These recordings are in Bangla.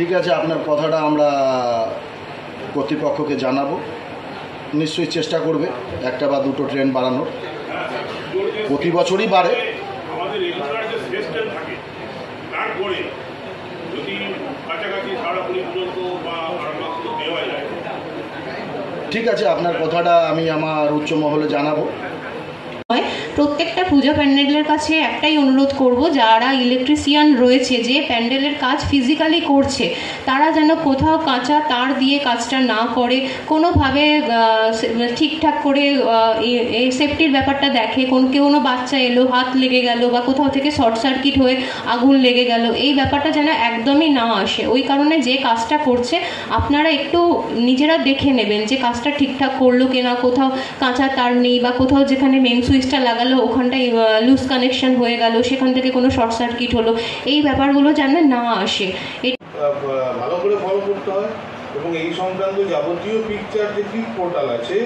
ঠিক আছে, আপনার কথাটা আমরা কর্তৃপক্ষকে জানাবো, নিশ্চয়ই চেষ্টা করবে একটা বা দুটো ট্রেন বাড়ানোর। প্রতি বছরই বাড়ে। ঠিক আছে, আপনার কথাটা আমি আমার উচ্চ মহলে জানাবো। প্রত্যেকটা পূজা প্যান্ডেলের কাছে একটাই অনুরোধ করব, যারা ইলেকট্রিশিয়ান রয়েছে যে প্যান্ডেলের কাজ ফিজিক্যালি করছে, তারা যেন কোথাও কাঁচা তার দিয়ে কাজটা না করে, কোনোভাবে ঠিকঠাক করে এই সেফটির ব্যাপারটা দেখে। কোনো বাচ্চা এলো, হাত লেগে গেল বা কোথাও থেকে শর্ট সার্কিট হয়ে আগুন লেগে গেল, এই ব্যাপারটা যেন একদমই না আসে। ওই কারণে যে কাজটা করছে আপনারা একটু নিজেরা দেখে নেবেন যে কাজটা ঠিকঠাক করলো কিনা, কোথাও কাঁচা তার নেই বা কোথাও যেখানে মেন সুইচটা লাগালো ওখানটায় লুজ কানেকশন হয়ে গেল, সেখান থেকে কোনো শর্ট সার্কিট হলো, এই ব্যাপারগুলো যেন না আসে। ভালো করে ফলো করতে হয় এবং এই সংক্রান্ত যাবতীয় পিকচার যে ক্লিক পোর্টাল আছে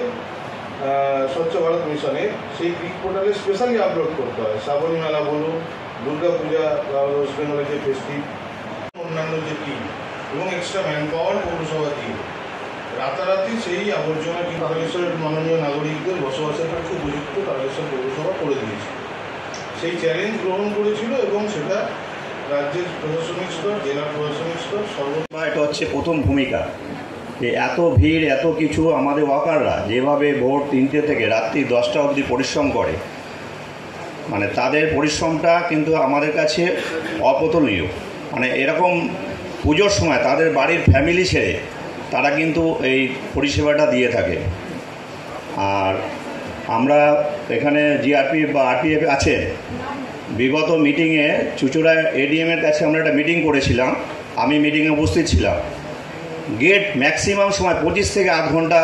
স্বচ্ছ ভারত মিশনে, সেই ক্লিক পোর্টালে স্পেশালি আপলোড করতে হয়। শ্রাবণী মেলা বলুন, দুর্গা পূজা বা ওয়েস্ট বেঙ্গলের যে ফেস্টিভ, অন্যান্য যে টিম এবং এক্সট্রা ম্যান পাওয়ার পৌরসভা দিয়ে রাতারাতি সেই আবর্জনা কিন্তু তারকেশ্বরের মাননীয় নাগরিকদের বসবাসের পক্ষে উপযুক্ত তারকেশ্বর পৌরসভা করে দিয়েছে। সেই চ্যালেঞ্জ গ্রহণ করেছিল এবং সেটা রাজ্যের প্রশাসনিক স্তর, জেলার প্রশাসনিক স্তর এটা হচ্ছে প্রথম ভূমিকা যে এত ভিড়, এত কিছু আমাদের ওয়াকাররা যেভাবে ভোর 3টে থেকে রাত্রি 10টা অবধি পরিশ্রম করে, মানে তাদের পরিশ্রমটা কিন্তু আমাদের কাছে অপতুলনীয়। মানে এরকম পুজোর সময় তাদের বাড়ির ফ্যামিলি ছেড়ে তারা কিন্তু এই পরিষেবাটা দিয়ে থাকে। আর আমরা এখানে জিআরপি বা আরপিএফ আছে, বিগত মিটিংয়ে চুঁচুড়া এডিএমের কাছে আমরা একটা মিটিং করেছিলাম, আমি মিটিংয়ে উপস্থিত ছিলাম। গেট ম্যাক্সিমাম সময় 25 থেকে আধ ঘন্টা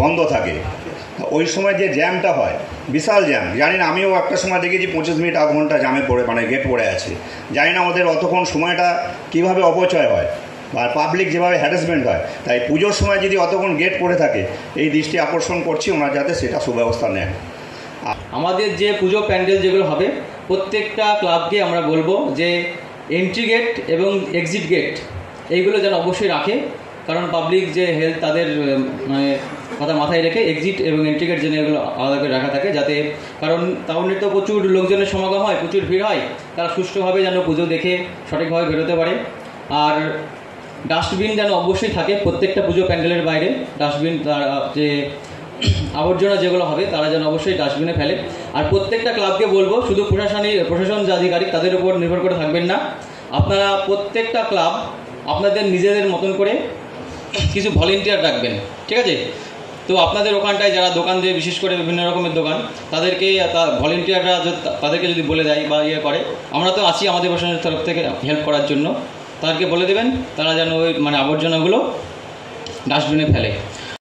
বন্ধ থাকে। ওই সময় যে জ্যামটা হয়, বিশাল জ্যাম, জানি না, আমিও একটা সময় দেখেছি 25 মিনিট আধ ঘন্টা জ্যামে পড়ে, মানে গেট পড়ে আছে। জানি না ওদের অতক্ষণ সময়টা কীভাবে অপচয় হয় আর পাবলিক যেভাবে হ্যারাসমেন্ট হয়। তাই পুজোর সময় যদি অতক্ষণ গেট পড়ে থাকে, এই দৃষ্টি আকর্ষণ করছি ওনারা যাতে সেটা সুব্যবস্থা নেন। আমাদের যে পুজো প্যান্ডেল যেগুলো হবে, প্রত্যেকটা ক্লাবকে আমরা বলবো যে এন্ট্রি গেট এবং এক্সিট গেট এইগুলো যেন অবশ্যই রাখে, কারণ পাবলিক যে হেলথ তাদের মানে কথা মাথায় রেখে এক্সিট এবং এন্ট্রি গেট যেন এগুলো আলাদা করে রাখা থাকে, যাতে, কারণ টাউনে তো প্রচুর লোকজনের সমাগম হয়, প্রচুর ভিড় হয়, তারা সুষ্ঠুভাবে যেন পুজো দেখে সঠিকভাবে বেরোতে পারে। আর ডাস্টবিন যেন অবশ্যই থাকে প্রত্যেকটা পুজো প্যান্ডেলের বাইরে। ডাস্টবিন যে আবর্জনা যেগুলো হবে তারা যেন অবশ্যই ডাস্টবিনে ফেলে। আর প্রত্যেকটা ক্লাবকে বলবো, শুধু প্রশাসন যে আধিকারিক তাদের উপর নির্ভর করে থাকবেন না, আপনারা প্রত্যেকটা ক্লাব আপনাদের নিজেদের মতন করে কিছু ভলেন্টিয়ার রাখবেন, ঠিক আছে? তো আপনাদের ওখানটায় যারা দোকান দিয়ে, বিশেষ করে বিভিন্ন রকমের দোকান, তাদেরকে ভলেন্টিয়াররা তাদেরকে যদি বলে দেয় বা ইয়ে করে, আমরা তো আছি আমাদের প্রশাসনের তরফ থেকে হেল্প করার জন্য, তাদেরকে বলে দেবেন তারা যেন ওই মানে আবর্জনাগুলো ডাস্টবিনে ফেলে।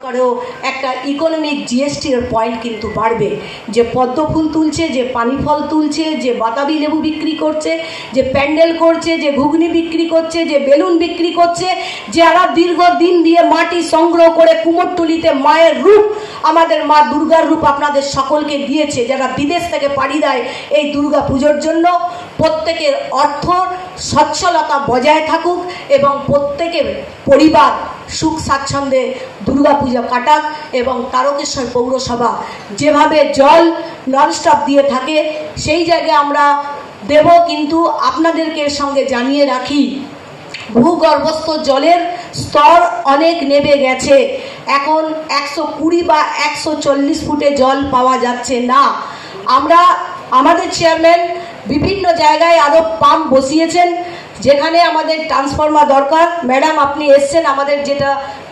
করেও একটা ইকোনমিক জিএসটির পয়েন্ট কিন্তু বাড়বে। যে পদ্ম ফুল তুলছে, যে পানি ফল তুলছে, যে বাতাবি লেবু বিক্রি করছে, যে প্যান্ডেল করছে, যে ঘুগনি বিক্রি করছে, যে বেলুন বিক্রি করছে, যারা দীর্ঘদিন দিয়ে মাটি সংগ্রহ করে কুমোরটুলিতে মায়ের রূপ, আমাদের মা দুর্গার রূপ আপনাদের সকলকে দিয়েছে, যারা বিদেশ থেকে পাড়ি দেয় এই দুর্গা পুজোর জন্য, প্রত্যেকের অর্থ সচ্ছলতা বজায় থাকুক এবং প্রত্যেকের পরিবার সুখ স্বাচ্ছন্দ্যে দুর্গা পূজা কাটাক। এবং তারকেশ্বর পৌরসভা যেভাবে জল ননস্টপ দিয়ে থাকে সেই জায়গায় আমরা দেব, কিন্তু আপনাদেরকে এর সঙ্গে জানিয়ে রাখি ভূগর্ভস্থ জলের স্তর অনেক নেমে গেছে। এখন 120 বা 140 ফুটে জল পাওয়া যাচ্ছে না। আমরা আমাদের চেয়ারম্যান বিভিন্ন জায়গায় আরও পাম্প বসিয়েছেন, যেখানে আমাদের ট্রান্সফরমার দরকার। ম্যাডাম আপনি এসছেন, আমাদের যেটা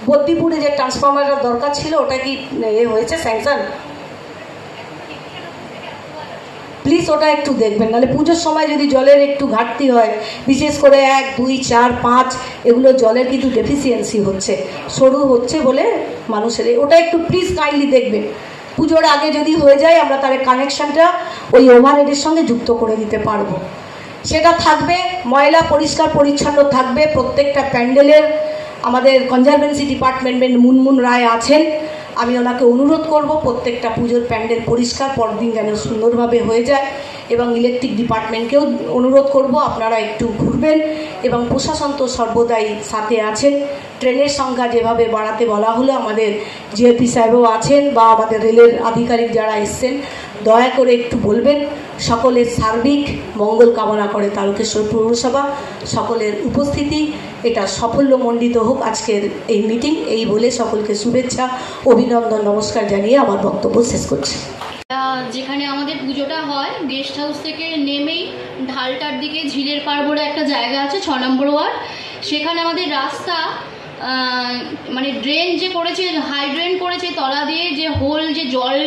বদ্দিপুরে যে ট্রান্সফরমারটা দরকার ছিল ওটা কি হয়েছে স্যাংশন? প্লিজ ওটা একটু দেখবেন, নাহলে পুজোর সময় যদি জলের একটু ঘাটতি হয়, বিশেষ করে 1, 2, 4, 5 এগুলো জলের কিন্তু ডেফিসিয়েন্সি হচ্ছে, সরু হচ্ছে বলে মানুষের, ওটা একটু প্লিজ কাইন্ডলি দেখবেন। পুজোর আগে যদি হয়ে যায় আমরা তার কানেকশানটা ওই ওভারহেডের সঙ্গে যুক্ত করে দিতে পারবো। সেটা থাকবে, ময়লা পরিষ্কার পরিচ্ছন্ন থাকবে প্রত্যেকটা প্যান্ডেলের। আমাদের কনজারভেন্সি ডিপার্টমেন্টের মুনমুন রায় আছেন, আমি ওনাকে অনুরোধ করব প্রত্যেকটা পুজোর প্যান্ডেল পরিষ্কার পরদিন যেন সুন্দরভাবে হয়ে যায়, এবং ইলেকট্রিক ডিপার্টমেন্টকেও অনুরোধ করব আপনারা একটু ঘুরবেন, এবং প্রশাসন তো সর্বদাই সাথে আছেন। ট্রেনের সংখ্যা যেভাবে বাড়াতে বলা হলো, আমাদের জিএপি সাহেবও আছেন বা আমাদের রেলের আধিকারিক যারা এসছেন, দয়া করে একটু বলবেন। সকলের সার্বিক মঙ্গল কামনা করে তারকেশ্বর পৌরসভা, সকলের উপস্থিতি এটা সাফল্যমণ্ডিত হোক আজকের এই মিটিং, এই বলে সকলকে শুভেচ্ছা, অভিনন্দন, নমস্কার জানিয়ে আমার বক্তব্য শেষ করছি। যেখানে আমাদের পুজোটা হয়, গেস্ট হাউস থেকে নেমেই ঢালটার দিকে ঝিলের পাড় বলে একটা জায়গা আছে, 6 নম্বর ওয়ার্ড। সেখানে আমাদের রাস্তা মানে ড্রেন যে করেছে, হাই ড্রেন করেছে, তলা দিয়ে যে হোল, যে জল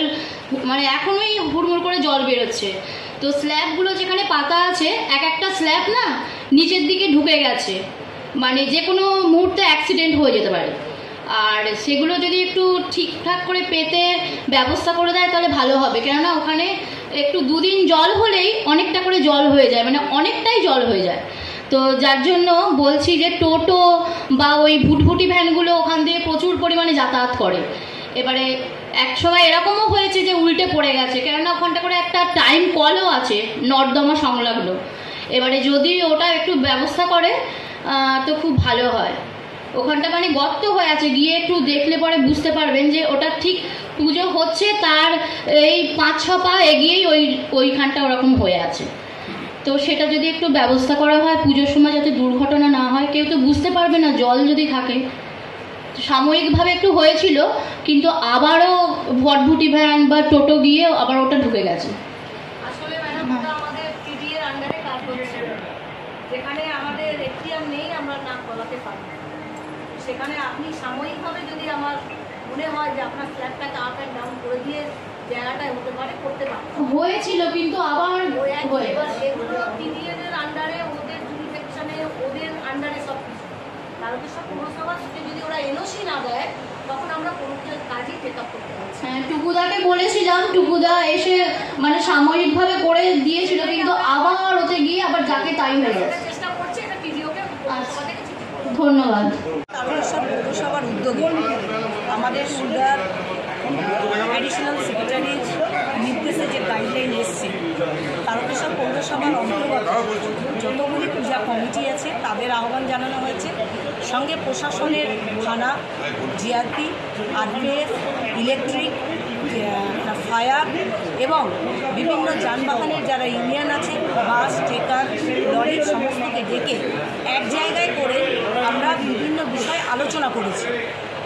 মানে এখনোই হুড়মুড় করে জল বেরোচ্ছে। তো স্ল্যাবগুলো যেখানে পাতা আছে, এক একটা স্ল্যাব না নিচের দিকে ঢুকে গেছে, মানে যে কোনো মুহূর্তে অ্যাক্সিডেন্ট হয়ে যেতে পারে। আর সেগুলো যদি একটু ঠিকঠাক করে পেতে ব্যবস্থা করে দেয় তাহলে ভালো হবে, কেননা ওখানে একটু 2 দিন জল হলেই অনেকটা করে জল হয়ে যায়, মানে অনেকটাই জল হয়ে যায়। তো যার জন্য বলছি যে টোটো বা ওই ভুটভুটি ভ্যানগুলো ওখান দিয়ে প্রচুর পরিমাণে যাতায়াত করে। এবারে এক সময় এরকমও হয়েছে যে উল্টে পড়ে গেছে, কেননা ওখানটা করে একটা টাইম কলও আছে নর্দমা সংলগ্ন। এবারে যদি ওটা একটু ব্যবস্থা করে তো খুব ভালো হয়। ওখানটা মানে গর্ত হয়ে আছে, গিয়ে একটু দেখলে পরে বুঝতে পারবেন যে ওটা ঠিক পুজো হচ্ছে তার এই 5-6 পা এগিয়েই ওইখানটা ওরকম হয়ে আছে। তো সেটা যদি একটু ব্যবস্থা করা হয় পুজোর সময়, যাতে দুর্ঘটনা না হয়, কেউ তো বুঝতে পারবে না জল যদি থাকে। সাময়িকভাবে একটু হয়েছিল, কিন্তু আবারও ভটভুটি ভ্যান বা টোটো গিয়ে আবার ওটা ঢুকে গেছে। আসলে ম্যাডাম ওটা আমাদের পিডিএর আন্ডারে কাজ হচ্ছে, যেখানে আমাদের এখতিয়ার নেই, আমরা নাম বলাতে পারি না। সেখানে আপনি সাময়িকভাবে যদি আমার মনে হয় যে আপনার স্ল্যাবটাকে আপ অ্যান্ড ডাউন করে দিয়ে জায়গাটায় হতে পারে, করতে পারে। হয়েছিল কিন্তু আবার এবার সেগুলো পিডিএর আন্ডারে, ওদের জুরিডিকশনে, ওদের আন্ডারে সব কিছু। তারকেশ্বর পৌরসভা থেকে যদি ওরা এনওসি না দেয়, তখন আমরা কোনো কাজই টেক আপ করতে পারছি। হ্যাঁ, টুকুদাকে বলেছিলাম, টুকুদা এসে মানে সাময়িকভাবে করে দিয়েছিল, কিন্তু আবার ওতে গিয়ে আবার যাকে তাই হয়ে গেছে। চেষ্টা করছে, এটা পিডিওকে পৌরসভা থেকে চিঠি করতে। ধন্যবাদ। তারকেশ্বর পৌরসভার উদ্যোগে আমাদের সুদার অ্যাডিশনাল সেক্রেটারির নির্দেশে যে গাইডলাইন এসছে, তারকেশ্বর পৌরসভার অন্তর্গত যতগুলি পূজা কমিটি আছে তাদের আহ্বান জানানো হয়েছে। সঙ্গে প্রশাসনের থানা, জিআরপি, আরপিএফ, ইলেকট্রিক, ফায়ার এবং বিভিন্ন যানবাহনের যারা ইউনিয়ন আছে, বাস, ট্রেকার, লরি, সমস্তকে ডেকে এক জায়গায় করে আমরা বিভিন্ন বিষয় আলোচনা করেছি।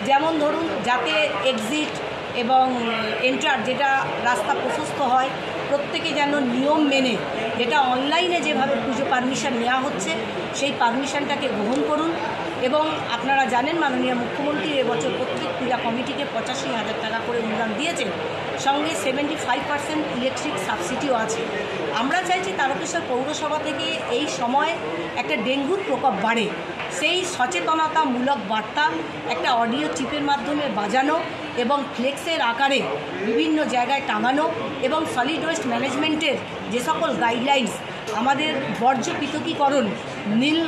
যেমন ধরুন, যাতে এক্সিট এবং এন্টার, যেটা রাস্তা প্রশস্ত হয়, প্রত্যেকে যেন নিয়ম মেনে, যেটা অনলাইনে যেভাবে পুজো পারমিশন নেওয়া হচ্ছে সেই পারমিশনটাকে গ্রহণ করুন। এবং আপনারা জানেন মাননীয় মুখ্যমন্ত্রী এবছর প্রত্যেক পূজা কমিটিকে 85,000 টাকা করে অনুদান দিয়েছেন, সঙ্গে 75% ইলেকট্রিক সাবসিডিও আছে। আমরা চাইছি তারকেশ্বর পৌরসভা থেকে এই সময় একটা ডেঙ্গুর প্রকোপ বাড়ে, সেই সচেতনতামূলক বার্তা একটা অডিও চিপের মাধ্যমে বাজানো এবং ফ্লেক্সের আকারে বিভিন্ন জায়গায় টাঙানো, এবং সলিড ওয়েস্ট ম্যানেজমেন্টের যে সকল গাইডলাইন্স, আমাদের বর্জ্য পৃথকীকরণ, নীল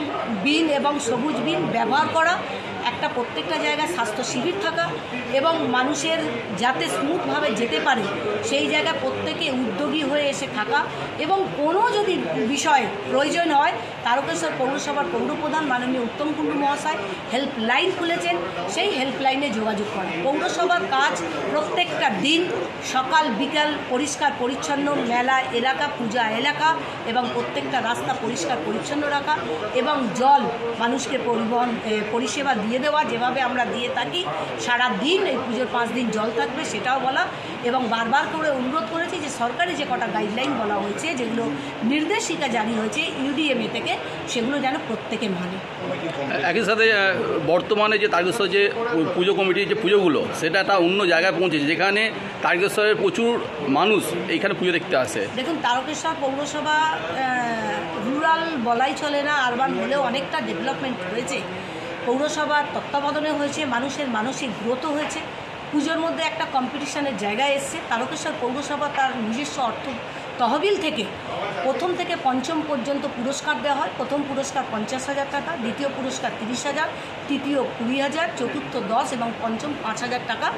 বিন এবং সবুজ বিন ব্যবহার করা, একটা প্রত্যেকটা জায়গায় স্বাস্থ্য শিবির থাকা এবং মানুষের যাতে স্মুথভাবে যেতে পারে সেই জায়গায় প্রত্যেকে উদ্যোগী হয়ে এসে থাকা, এবং কোনো যদি বিষয় প্রয়োজন হয় তারকেশ্বর পৌরসভার পৌরপ্রধান মাননীয় উত্তম কুণ্ডু মহাশয় হেল্পলাইন খুলেছেন, সেই হেল্পলাইনে যোগাযোগ করা। পৌরসভার কাজ প্রত্যেকটা দিন সকাল বিকাল পরিষ্কার পরিচ্ছন্ন, মেলা এলাকা, পূজা এলাকা এবং প্রত্যেকটা রাস্তা পরিষ্কার পরিচ্ছন্ন রাখা, এবং জল মানুষকে পরিষেবা দিয়ে দেওয়া, যেভাবে আমরা দিয়ে থাকি সারা দিন, এই পুজোর 5 দিন জল থাকবে সেটাও বলা। এবং বারবার করে অনুরোধ করেছি যে সরকারি যে কটা গাইডলাইন বলা হয়েছে, যেগুলো নির্দেশিকা জারি হয়েছে ইউডিএমএ থেকে, সেগুলো যেন প্রত্যেকে মানে। একই সাথে বর্তমানে যে তারকেশ্বর যে পুজো কমিটির যে পুজোগুলো, সেটা একটা অন্য জায়গায় পৌঁছেছে, যেখানে তারকেশ্বরের প্রচুর মানুষ এইখানে পুজো দেখতে আসে। দেখুন, তারকেশ্বর পৌরসভা রুরাল বলাই চলে না, আরবান হলেও অনেকটা ডেভেলপমেন্ট হয়েছে। পৌরসভার তত্ত্বাবধানে হয়েছে, মানুষের মানসিক গ্রোথ হয়েছে, পুজোর মধ্যে একটা কম্পিটিশনের জায়গায় এসছে। তারকেশ্বর পৌরসভা তার নিজস্ব অর্থ তহবিল থেকে প্রথম থেকে পঞ্চম পর্যন্ত পুরস্কার দেওয়া হয়। প্রথম পুরস্কার 50,000 টাকা, দ্বিতীয় পুরস্কার 30,000, তৃতীয় 20,000, চতুর্থ 10 এবং পঞ্চম 5,000 টাকা।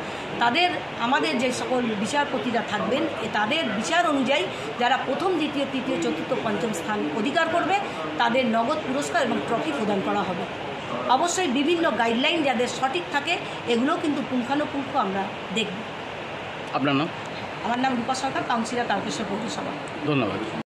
তাদের আমাদের যে সকল বিচারপতিরা থাকবেন তাদের বিচার অনুযায়ী যারা প্রথম, দ্বিতীয়, তৃতীয়, চতুর্থ, পঞ্চম স্থান অধিকার করবে তাদের নগদ পুরস্কার এবং ট্রফি প্রদান করা হবে। অবশ্যই বিভিন্ন গাইডলাইন যাদের সঠিক থাকে এগুলো কিন্তু পুঙ্খানুপুঙ্খ আমরা দেখব। আপনার নাম? আমার নাম রূপা সরকার, কাউন্সিলর তারকেশ্বর পৌরসভা। ধন্যবাদ।